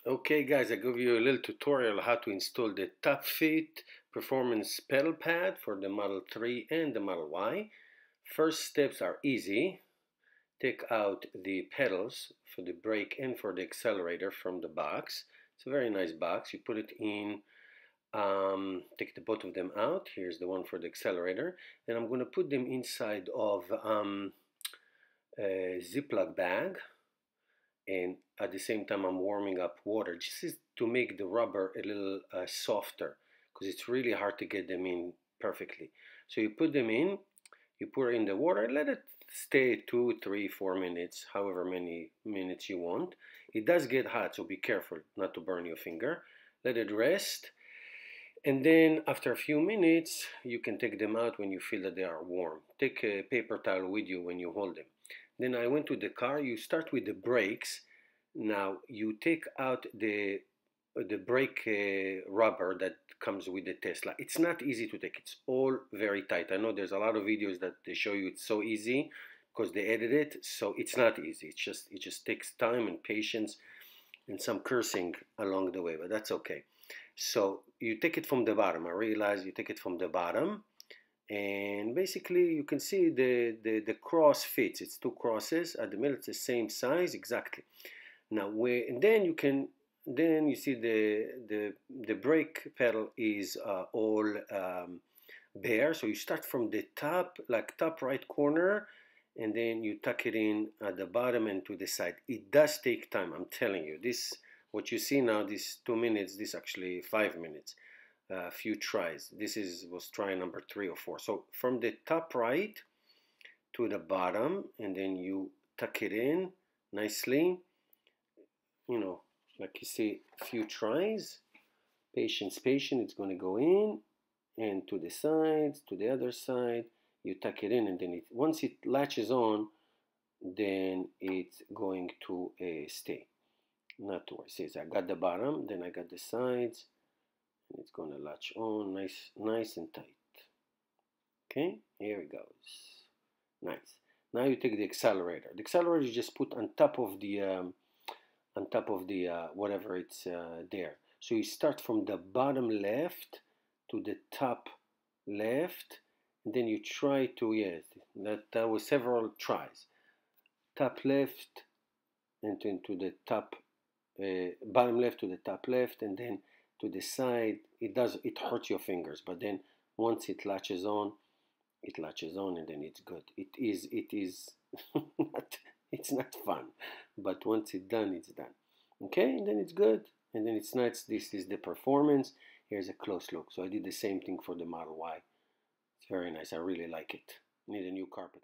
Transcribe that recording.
Okay guys, I give you a little tutorial how to install the Topfit performance pedal pad for the Model 3 and the Model Y. First steps are easy. Take out the pedals for the brake and for the accelerator from the box. It's a very nice box. You put it in, take the both of them out. Here's the one for the accelerator. Then I'm going to put them inside of a Ziploc bag. And at the same time I'm warming up water just to make the rubber a little softer, because it's really hard to get them in perfectly. So you put them in, you pour in the water, let it stay 2, 3, 4 minutes, however many minutes you want. It does get hot, so be careful not to burn your finger. Let it rest, and then after a few minutes you can take them out when you feel that they are warm. Take a paper towel with you when you hold them. Then I went to the car. You start with the brakes. Now you take out the brake rubber that comes with the Tesla. It's not easy to take. It's all very tight. I know there's a lot of videos that they show you it's so easy because they edit it. So it's not easy. It just takes time and patience and some cursing along the way, but that's okay. So you take it from the bottom. I realize you take it from the bottom. And basically you can see the cross fits. It's two crosses at the middle. It's the same size exactly. Now then you see the brake pedal is all bare. So you start from the top, like top right corner, and then you tuck it in at the bottom and to the side. It does take time, I'm telling you. This, what you see now, this 2 minutes, this actually 5 minutes. A few tries. This was try number 3 or 4. So from the top right to the bottom, and then you tuck it in nicely, you know, like you see, a few tries. Patience, it's going to go in and to the sides, to the other side. You tuck it in, and then once it latches on, then it's going to stay. Not to worry. See, I got the bottom, then I got the sides. It's going to latch on nice and tight. Okay, here it goes. Nice. Now you take the accelerator. The accelerator you just put on top of the whatever it's there. So you start from the bottom left to the top left, and then you try to, yes, that was several tries. Top left and then to the top, bottom left to the top left, and then to the side. It hurts your fingers, but then once it latches on, and then it's good. It is not, it's not fun, but once it's done, it's done. Okay, and then it's good, and then it's nice. This is the performance. Here's a close look. So I did the same thing for the Model Y. It's very nice. I really like it. Need a new carpet.